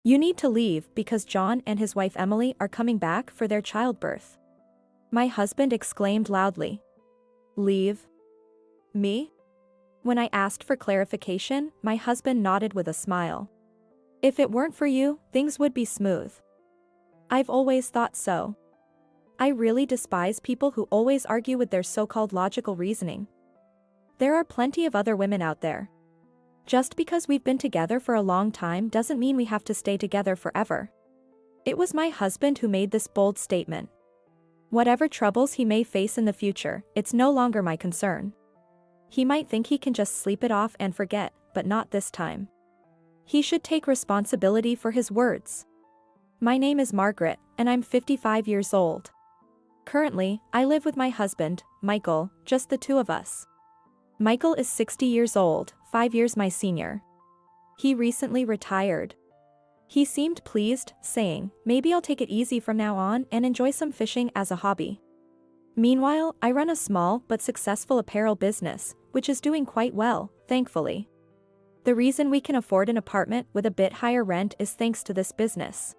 You need to leave because John and his wife Emily are coming back for their childbirth. My husband exclaimed loudly. Leave? Me? When I asked for clarification, my husband nodded with a smile. If it weren't for you, things would be smooth. I've always thought so. I really despise people who always argue with their so-called logical reasoning. There are plenty of other women out there. Just because we've been together for a long time doesn't mean we have to stay together forever. It was my husband who made this bold statement. Whatever troubles he may face in the future, it's no longer my concern. He might think he can just sleep it off and forget, but not this time. He should take responsibility for his words. My name is Margaret, and I'm 55 years old. Currently, I live with my husband, Michael, just the two of us. Michael is 60 years old, 5 years my senior. He recently retired. He seemed pleased, saying, maybe I'll take it easy from now on and enjoy some fishing as a hobby. Meanwhile, I run a small but successful apparel business, which is doing quite well, thankfully. The reason we can afford an apartment with a bit higher rent is thanks to this business.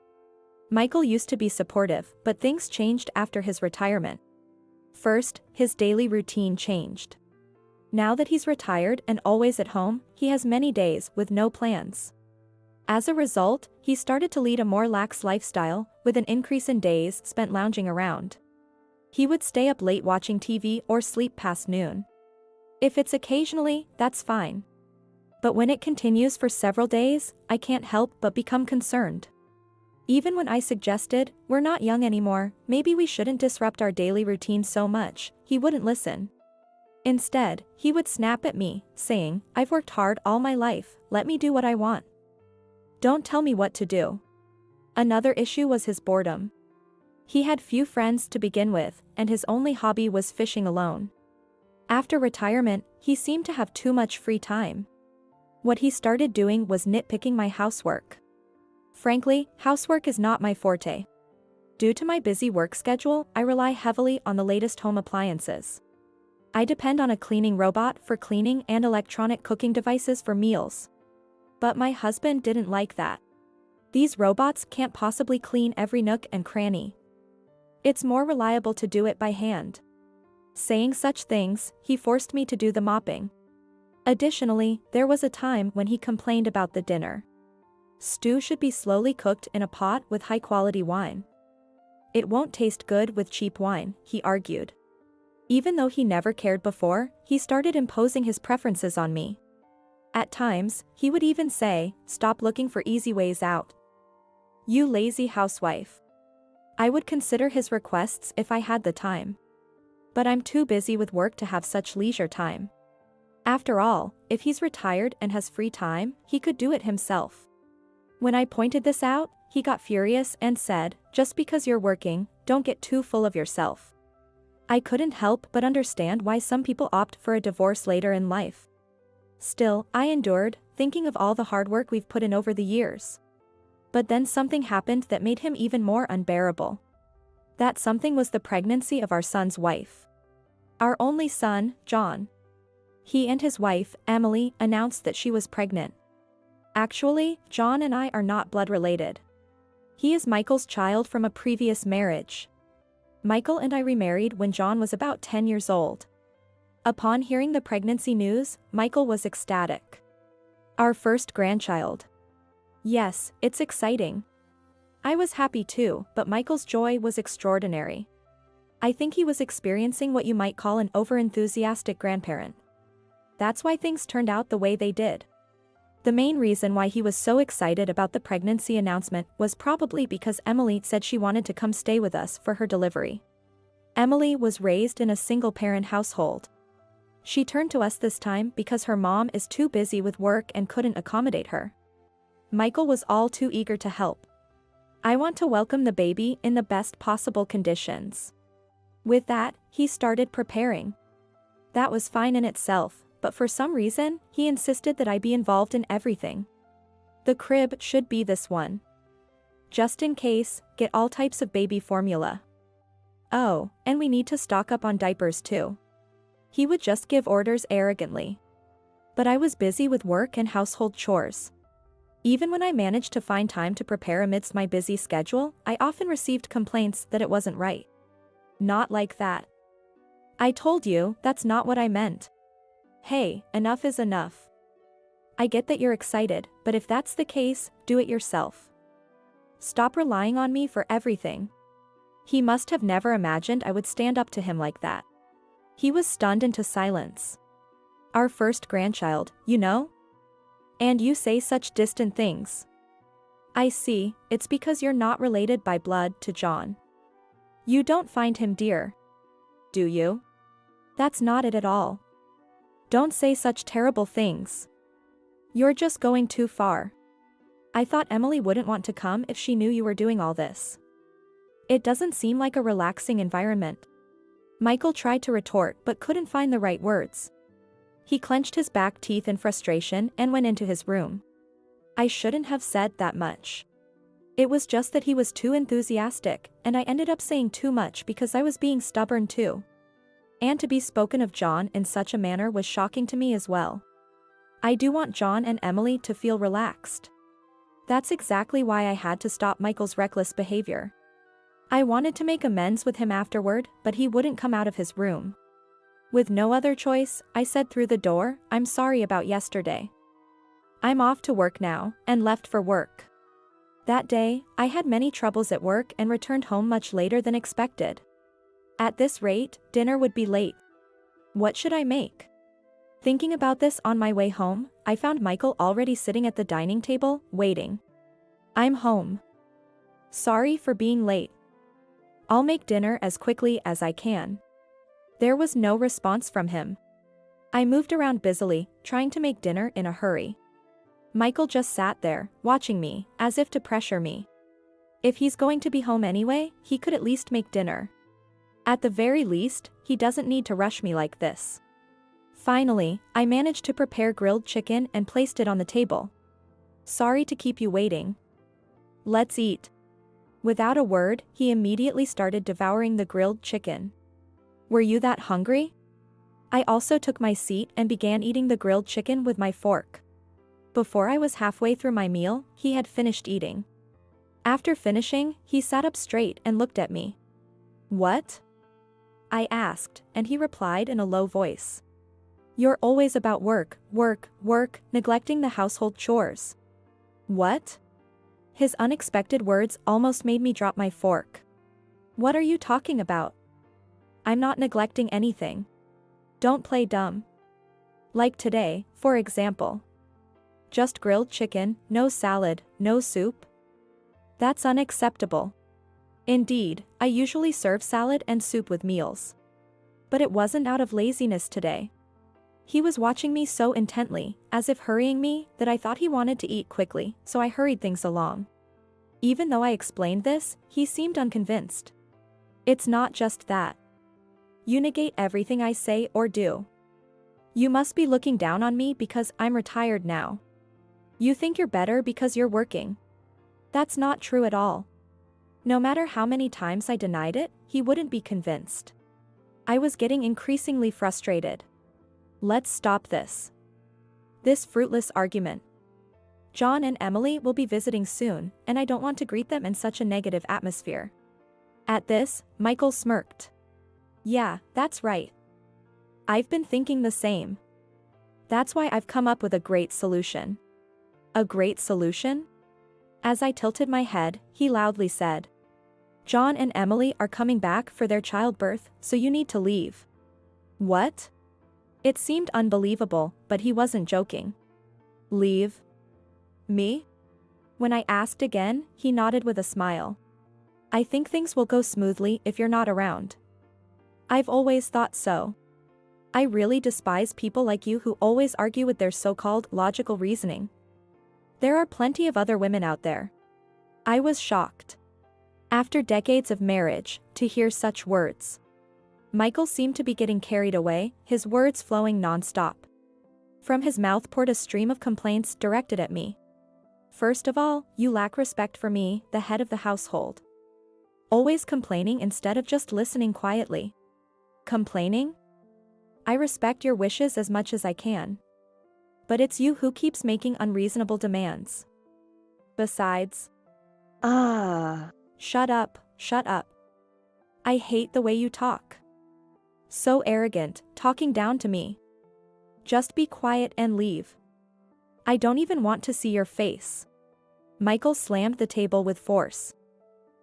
Michael used to be supportive, but things changed after his retirement. First, his daily routine changed. Now that he's retired and always at home, he has many days with no plans. As a result, he started to lead a more lax lifestyle, with an increase in days spent lounging around. He would stay up late watching TV or sleep past noon. If it's occasionally, that's fine. But when it continues for several days, I can't help but become concerned. Even when I suggested, we're not young anymore, maybe we shouldn't disrupt our daily routine so much, he wouldn't listen. Instead, he would snap at me, saying, I've worked hard all my life, let me do what I want. Don't tell me what to do. Another issue was his boredom. He had few friends to begin with, and his only hobby was fishing alone. After retirement, he seemed to have too much free time. What he started doing was nitpicking my housework. Frankly, housework is not my forte. Due to my busy work schedule, I rely heavily on the latest home appliances. I depend on a cleaning robot for cleaning and electronic cooking devices for meals. But my husband didn't like that. These robots can't possibly clean every nook and cranny. It's more reliable to do it by hand. Saying such things, he forced me to do the mopping. Additionally, there was a time when he complained about the dinner. Stew should be slowly cooked in a pot with high-quality wine. It won't taste good with cheap wine, he argued. Even though he never cared before, he started imposing his preferences on me. At times, he would even say, stop looking for easy ways out. You lazy housewife. I would consider his requests if I had the time. But I'm too busy with work to have such leisure time. After all, if he's retired and has free time, he could do it himself. When I pointed this out, he got furious and said, just because you're working, don't get too full of yourself. I couldn't help but understand why some people opt for a divorce later in life. Still, I endured, thinking of all the hard work we've put in over the years. But then something happened that made him even more unbearable. That something was the pregnancy of our son's wife. Our only son, John. He and his wife, Emily, announced that she was pregnant. Actually, John and I are not blood related. He is Michael's child from a previous marriage. Michael and I remarried when John was about 10 years old. Upon hearing the pregnancy news, Michael was ecstatic. Our first grandchild. Yes, it's exciting. I was happy too, but Michael's joy was extraordinary. I think he was experiencing what you might call an overenthusiastic grandparent. That's why things turned out the way they did. The main reason why he was so excited about the pregnancy announcement was probably because Emily said she wanted to come stay with us for her delivery. Emily was raised in a single-parent household. She turned to us this time because her mom is too busy with work and couldn't accommodate her. Michael was all too eager to help. I want to welcome the baby in the best possible conditions. With that, he started preparing. That was fine in itself, but for some reason, he insisted that I be involved in everything. The crib should be this one. Just in case, get all types of baby formula. Oh, and we need to stock up on diapers too. He would just give orders arrogantly. But I was busy with work and household chores. Even when I managed to find time to prepare amidst my busy schedule, I often received complaints that it wasn't right. Not like that. I told you, that's not what I meant. Hey, enough is enough. I get that you're excited, but if that's the case, do it yourself. Stop relying on me for everything. He must have never imagined I would stand up to him like that. He was stunned into silence. Our first grandchild, you know? And you say such distant things. I see, it's because you're not related by blood to John. You don't find him dear. Do you? That's not it at all. Don't say such terrible things. You're just going too far. I thought Emily wouldn't want to come if she knew you were doing all this. It doesn't seem like a relaxing environment. Michael tried to retort but couldn't find the right words. He clenched his back teeth in frustration and went into his room. I shouldn't have said that much. It was just that he was too enthusiastic, and I ended up saying too much because I was being stubborn too. And to be spoken of John in such a manner was shocking to me as well. I do want John and Emily to feel relaxed. That's exactly why I had to stop Michael's reckless behavior. I wanted to make amends with him afterward, but he wouldn't come out of his room. With no other choice, I said through the door, "I'm sorry about yesterday. I'm off to work now," and left for work. That day, I had many troubles at work and returned home much later than expected. At this rate, dinner would be late. What should I make? Thinking about this on my way home, I found Michael already sitting at the dining table, waiting. "I'm home. Sorry for being late. I'll make dinner as quickly as I can." There was no response from him. I moved around busily, trying to make dinner in a hurry. Michael just sat there, watching me, as if to pressure me. If he's going to be home anyway, he could at least make dinner. At the very least, he doesn't need to rush me like this. Finally, I managed to prepare grilled chicken and placed it on the table. "Sorry to keep you waiting. Let's eat." Without a word, he immediately started devouring the grilled chicken. "Were you that hungry?" I also took my seat and began eating the grilled chicken with my fork. Before I was halfway through my meal, he had finished eating. After finishing, he sat up straight and looked at me. "What?" I asked, and he replied in a low voice. "You're always about work, work, work, neglecting the household chores." "What?" His unexpected words almost made me drop my fork. "What are you talking about? I'm not neglecting anything. Don't play dumb. Like today, for example. Just grilled chicken, no salad, no soup? That's unacceptable. Indeed, I usually serve salad and soup with meals. But it wasn't out of laziness today." He was watching me so intently, as if hurrying me, that I thought he wanted to eat quickly, so I hurried things along. Even though I explained this, he seemed unconvinced. "It's not just that. You negate everything I say or do. You must be looking down on me because I'm retired now. You think you're better because you're working. That's not true at all." No matter how many times I denied it, he wouldn't be convinced. I was getting increasingly frustrated. Let's stop this. This fruitless argument. John and Emily will be visiting soon, and I don't want to greet them in such a negative atmosphere. At this, Michael smirked. "Yeah, that's right. I've been thinking the same. That's why I've come up with a great solution." "A great solution?" As I tilted my head, he loudly said. "John and Emily are coming back for their childbirth, so you need to leave." "What?" It seemed unbelievable, but he wasn't joking. "Leave? Me?" When I asked again, he nodded with a smile. "I think things will go smoothly if you're not around." "I've always thought so. I really despise people like you who always argue with their so-called logical reasoning. There are plenty of other women out there." I was shocked. After decades of marriage, to hear such words. Michael seemed to be getting carried away, his words flowing non-stop. From his mouth poured a stream of complaints directed at me. "First of all, you lack respect for me, the head of the household. Always complaining instead of just listening quietly." "Complaining? I respect your wishes as much as I can. But it's you who keeps making unreasonable demands. Besides, Ah. shut up, shut up. I hate the way you talk. So arrogant, talking down to me. Just be quiet and leave. I don't even want to see your face. Michael slammed the table with force.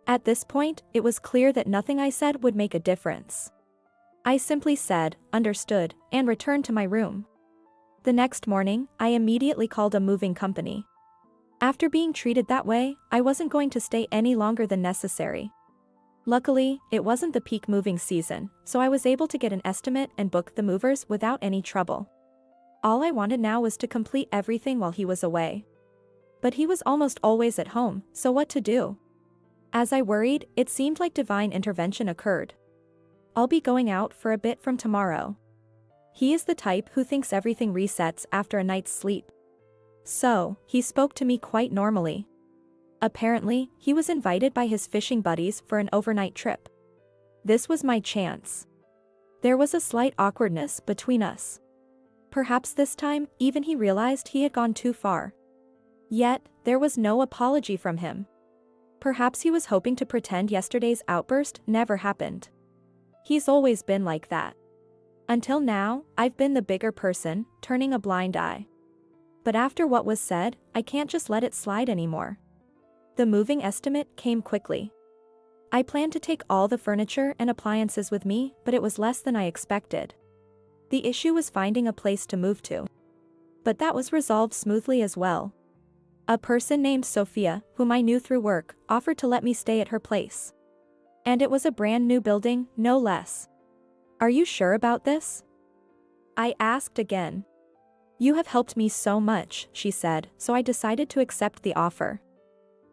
At this point, it was clear that nothing I said would make a difference. I simply said, understood, and returned to my room. The next morning, I immediately called a moving company. After being treated that way, I wasn't going to stay any longer than necessary. Luckily, it wasn't the peak moving season, so I was able to get an estimate and book the movers without any trouble. All I wanted now was to complete everything while he was away. But he was almost always at home, so what to do? As I worried, it seemed like divine intervention occurred. I'll be going out for a bit from tomorrow. He is the type who thinks everything resets after a night's sleep. So, he spoke to me quite normally. Apparently, he was invited by his fishing buddies for an overnight trip. This was my chance. There was a slight awkwardness between us. Perhaps this time, even he realized he had gone too far. Yet, there was no apology from him. Perhaps he was hoping to pretend yesterday's outburst never happened. He's always been like that. Until now, I've been the bigger person, turning a blind eye. But after what was said, I can't just let it slide anymore. The moving estimate came quickly. I planned to take all the furniture and appliances with me, but it was less than I expected. The issue was finding a place to move to. But that was resolved smoothly as well. A person named Sophia, whom I knew through work, offered to let me stay at her place. And it was a brand new building, no less. Are you sure about this? I asked again. You have helped me so much, she said, so I decided to accept the offer.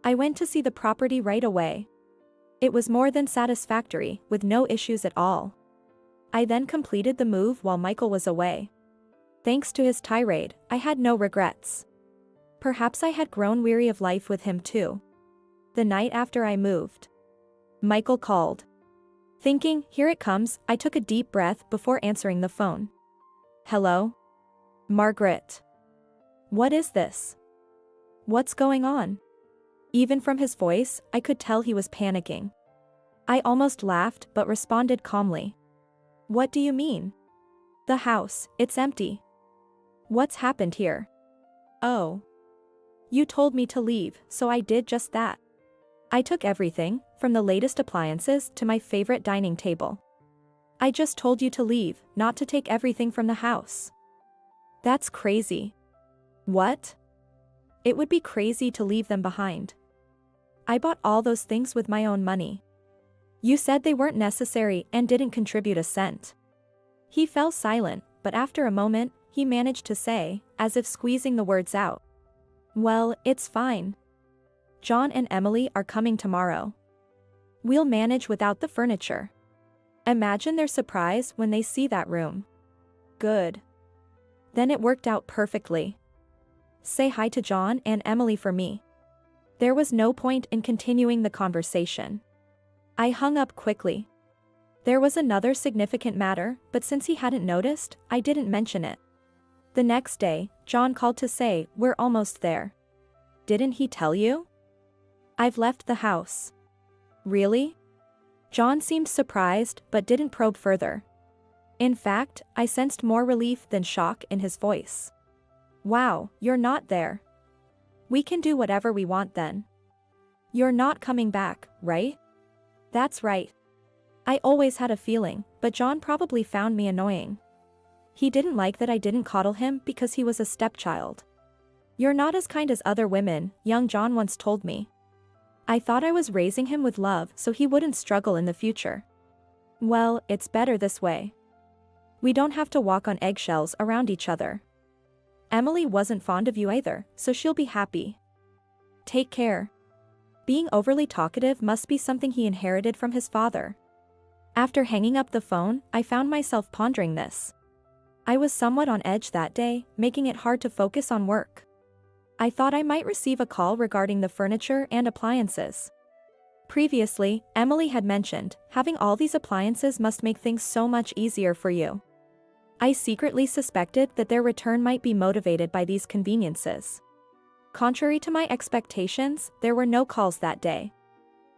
I went to see the property right away. It was more than satisfactory, with no issues at all. I then completed the move while Michael was away. Thanks to his tirade, I had no regrets. Perhaps I had grown weary of life with him too. The night after I moved, Michael called. Thinking, here it comes, I took a deep breath before answering the phone. Hello? Margaret. What is this? What's going on? Even from his voice, I could tell he was panicking. I almost laughed but responded calmly. What do you mean? The house, it's empty. What's happened here? Oh. You told me to leave, so I did just that. I took everything, from the latest appliances to my favorite dining table. I just told you to leave, not to take everything from the house. That's crazy. What? It would be crazy to leave them behind. I bought all those things with my own money. You said they weren't necessary and didn't contribute a cent. He fell silent, but after a moment, he managed to say, as if squeezing the words out. Well, it's fine. John and Emily are coming tomorrow. We'll manage without the furniture. Imagine their surprise when they see that room. Good. Then it worked out perfectly. Say hi to John and Emily for me. There was no point in continuing the conversation. I hung up quickly. There was another significant matter, but since he hadn't noticed, I didn't mention it. The next day, John called to say, we're almost there. Didn't he tell you? I've left the house. Really? John seemed surprised but didn't probe further. In fact, I sensed more relief than shock in his voice. Wow, you're not there. We can do whatever we want then. You're not coming back, right? That's right. I always had a feeling, but John probably found me annoying. He didn't like that I didn't coddle him because he was a stepchild. You're not as kind as other women, young John once told me. I thought I was raising him with love so he wouldn't struggle in the future. Well, it's better this way. We don't have to walk on eggshells around each other. Emily wasn't fond of you either, so she'll be happy. Take care. Being overly talkative must be something he inherited from his father. After hanging up the phone, I found myself pondering this. I was somewhat on edge that day, making it hard to focus on work. I thought I might receive a call regarding the furniture and appliances. Previously, Emily had mentioned, having all these appliances must make things so much easier for you. I secretly suspected that their return might be motivated by these conveniences. Contrary to my expectations, there were no calls that day.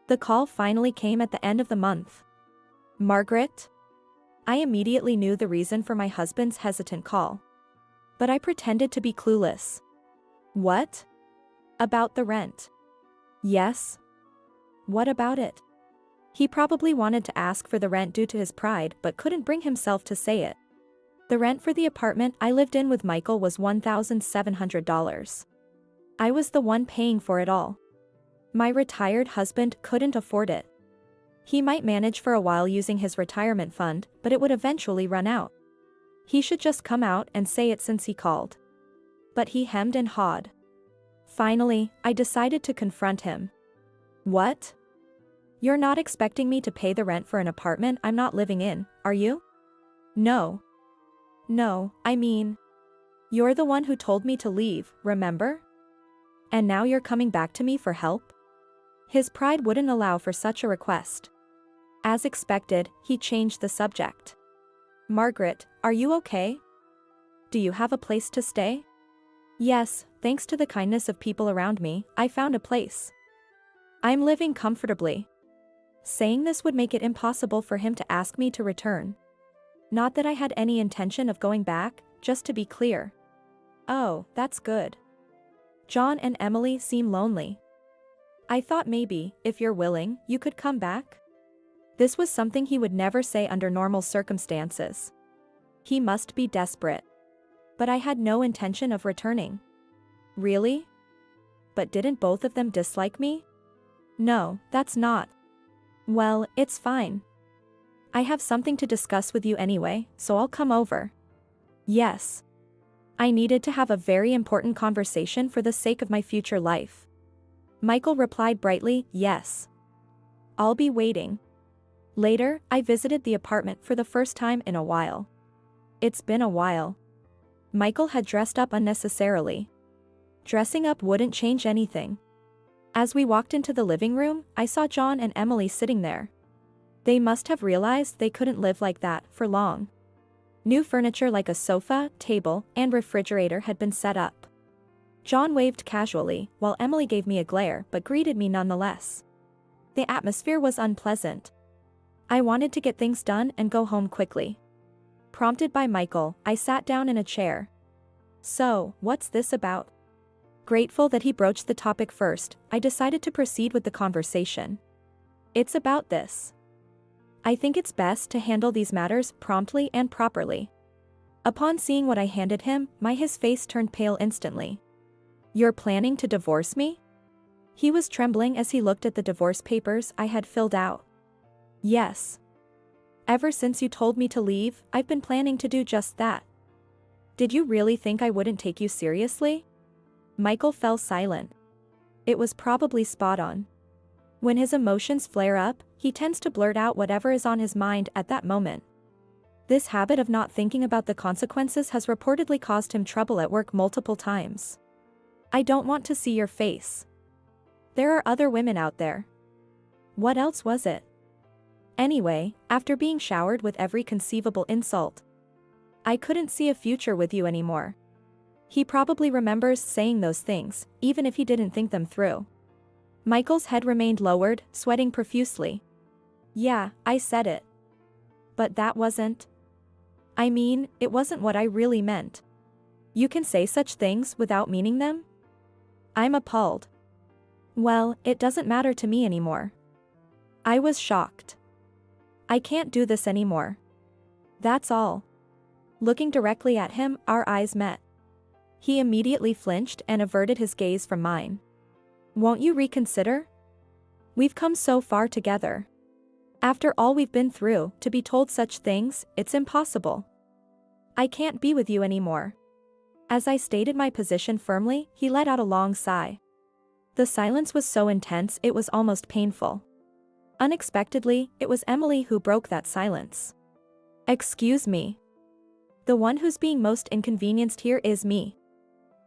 The call finally came at the end of the month. Margaret? I immediately knew the reason for my husband's hesitant call. But I pretended to be clueless. What? About the rent. Yes. What about it? He probably wanted to ask for the rent due to his pride but couldn't bring himself to say it. The rent for the apartment I lived in with Michael was $1,700. I was the one paying for it all. My retired husband couldn't afford it. He might manage for a while using his retirement fund, but it would eventually run out. He should just come out and say it since he called. But he hemmed and hawed. Finally, I decided to confront him. What? You're not expecting me to pay the rent for an apartment I'm not living in, are you? No. No, I mean, you're the one who told me to leave, remember? And now you're coming back to me for help? His pride wouldn't allow for such a request. As expected, he changed the subject. Margaret, are you okay? Do you have a place to stay? Yes, thanks to the kindness of people around me, I found a place. I'm living comfortably. Saying this would make it impossible for him to ask me to return. Not that I had any intention of going back, just to be clear. Oh, that's good. John and Emily seem lonely. I thought maybe, if you're willing, you could come back. This was something he would never say under normal circumstances. He must be desperate. But I had no intention of returning. Really? But didn't both of them dislike me? No, that's not. Well, it's fine. I have something to discuss with you anyway, so I'll come over. Yes. I needed to have a very important conversation for the sake of my future life. Michael replied brightly, yes. I'll be waiting. Later, I visited the apartment for the first time in a while. It's been a while. Michael had dressed up unnecessarily. Dressing up wouldn't change anything. As we walked into the living room, I saw John and Emily sitting there. They must have realized they couldn't live like that for long. New furniture like a sofa, table, and refrigerator had been set up. John waved casually, while Emily gave me a glare but greeted me nonetheless. The atmosphere was unpleasant. I wanted to get things done and go home quickly. Prompted by Michael, I sat down in a chair. So, what's this about? Grateful that he broached the topic first, I decided to proceed with the conversation. It's about this. I think it's best to handle these matters promptly and properly. Upon seeing what I handed him, his face turned pale instantly. You're planning to divorce me? He was trembling as he looked at the divorce papers I had filled out. Yes. Ever since you told me to leave, I've been planning to do just that. Did you really think I wouldn't take you seriously? Michael fell silent. It was probably spot on. When his emotions flare up, he tends to blurt out whatever is on his mind at that moment. This habit of not thinking about the consequences has reportedly caused him trouble at work multiple times. I don't want to see your face. There are other women out there. What else was it? Anyway, after being showered with every conceivable insult, I couldn't see a future with you anymore. He probably remembers saying those things, even if he didn't think them through. Michael's head remained lowered, sweating profusely. Yeah, I said it. But that wasn't. I mean, it wasn't what I really meant. You can say such things without meaning them? I'm appalled. Well, it doesn't matter to me anymore. I was shocked. I can't do this anymore. That's all. Looking directly at him, our eyes met. He immediately flinched and averted his gaze from mine. Won't you reconsider? We've come so far together. After all we've been through, to be told such things, it's impossible. I can't be with you anymore. As I stated my position firmly, he let out a long sigh. The silence was so intense it was almost painful. Unexpectedly, it was Emily who broke that silence. Excuse me. The one who's being most inconvenienced here is me.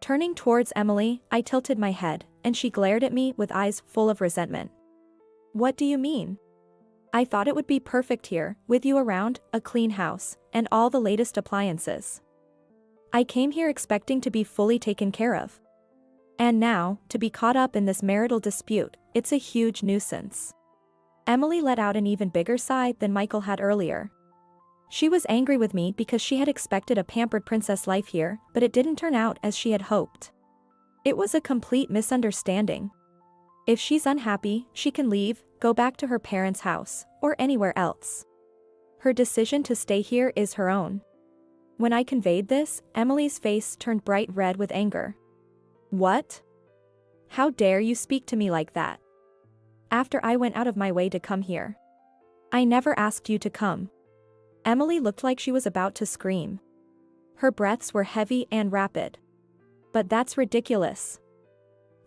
Turning towards Emily, I tilted my head, and she glared at me with eyes full of resentment. What do you mean? I thought it would be perfect here, with you around, a clean house, and all the latest appliances. I came here expecting to be fully taken care of. And now, to be caught up in this marital dispute, it's a huge nuisance. Emily let out an even bigger sigh than Michael had earlier. She was angry with me because she had expected a pampered princess life here, but it didn't turn out as she had hoped. It was a complete misunderstanding. If she's unhappy, she can leave, go back to her parents' house, or anywhere else. Her decision to stay here is her own. When I conveyed this, Emily's face turned bright red with anger. What? How dare you speak to me like that? After I went out of my way to come here. I never asked you to come. Emily looked like she was about to scream. Her breaths were heavy and rapid. But that's ridiculous.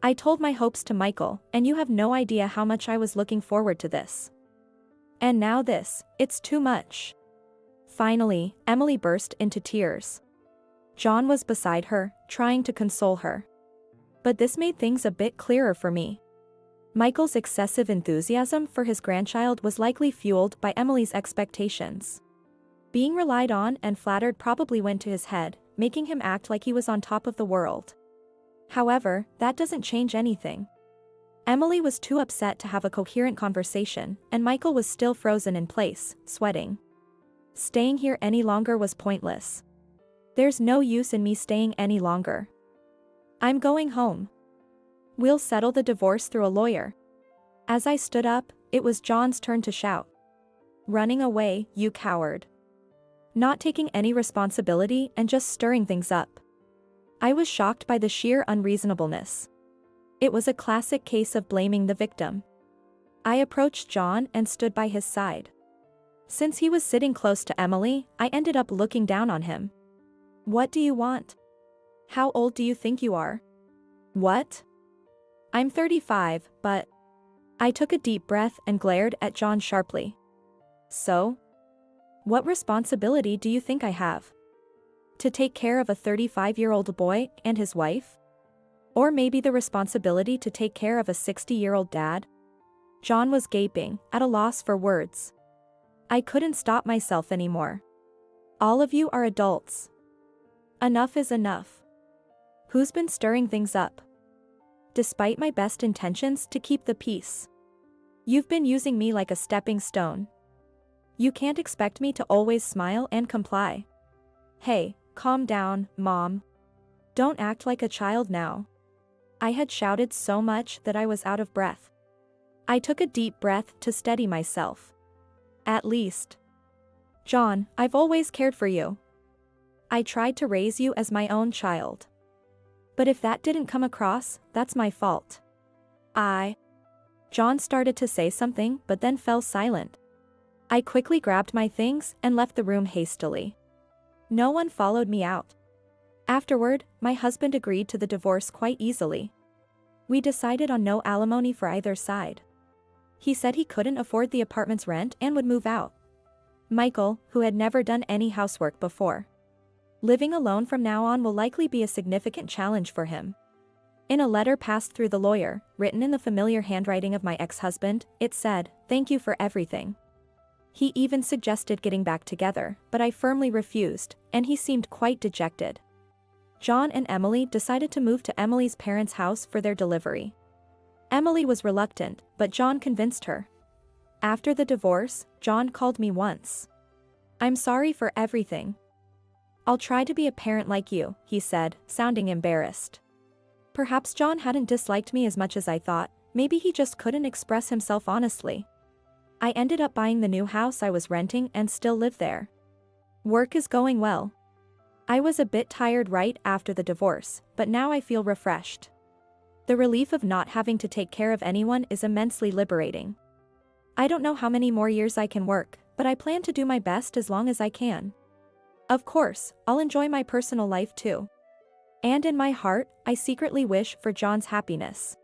I told my hopes to Michael, and you have no idea how much I was looking forward to this. And now this, it's too much. Finally, Emily burst into tears. John was beside her, trying to console her. But this made things a bit clearer for me. Michael's excessive enthusiasm for his grandchild was likely fueled by Emily's expectations. Being relied on and flattered probably went to his head, making him act like he was on top of the world. However, that doesn't change anything. Emily was too upset to have a coherent conversation, and Michael was still frozen in place, sweating. Staying here any longer was pointless. There's no use in me staying any longer. I'm going home. We'll settle the divorce through a lawyer. As I stood up, it was John's turn to shout. Running away, you coward. Not taking any responsibility and just stirring things up. I was shocked by the sheer unreasonableness. It was a classic case of blaming the victim. I approached John and stood by his side. Since he was sitting close to Emily, I ended up looking down on him. What do you want? How old do you think you are? What? I'm 35, but... I took a deep breath and glared at John sharply. So? What responsibility do you think I have? To take care of a 35-year-old boy and his wife? Or maybe the responsibility to take care of a 60-year-old dad? John was gaping, at a loss for words. I couldn't stop myself anymore. All of you are adults. Enough is enough. Who's been stirring things up? Despite my best intentions to keep the peace. You've been using me like a stepping stone. You can't expect me to always smile and comply. Hey, calm down, Mom. Don't act like a child now. I had shouted so much that I was out of breath. I took a deep breath to steady myself. At least. John, I've always cared for you. I tried to raise you as my own child. But if that didn't come across, that's my fault. John started to say something but then fell silent. I quickly grabbed my things and left the room hastily. No one followed me out. Afterward, my husband agreed to the divorce quite easily. We decided on no alimony for either side. He said he couldn't afford the apartment's rent and would move out. Michael, who had never done any housework before. Living alone from now on will likely be a significant challenge for him. In a letter passed through the lawyer, written in the familiar handwriting of my ex-husband, it said, "Thank you for everything." He even suggested getting back together, but I firmly refused, and he seemed quite dejected. John and Emily decided to move to Emily's parents' house for their delivery. Emily was reluctant, but John convinced her. After the divorce, John called me once. "I'm sorry for everything. I'll try to be a parent like you," he said, sounding embarrassed. Perhaps John hadn't disliked me as much as I thought, maybe he just couldn't express himself honestly. I ended up buying the new house I was renting and still live there. Work is going well. I was a bit tired right after the divorce, but now I feel refreshed. The relief of not having to take care of anyone is immensely liberating. I don't know how many more years I can work, but I plan to do my best as long as I can. Of course, I'll enjoy my personal life too. And in my heart, I secretly wish for John's happiness.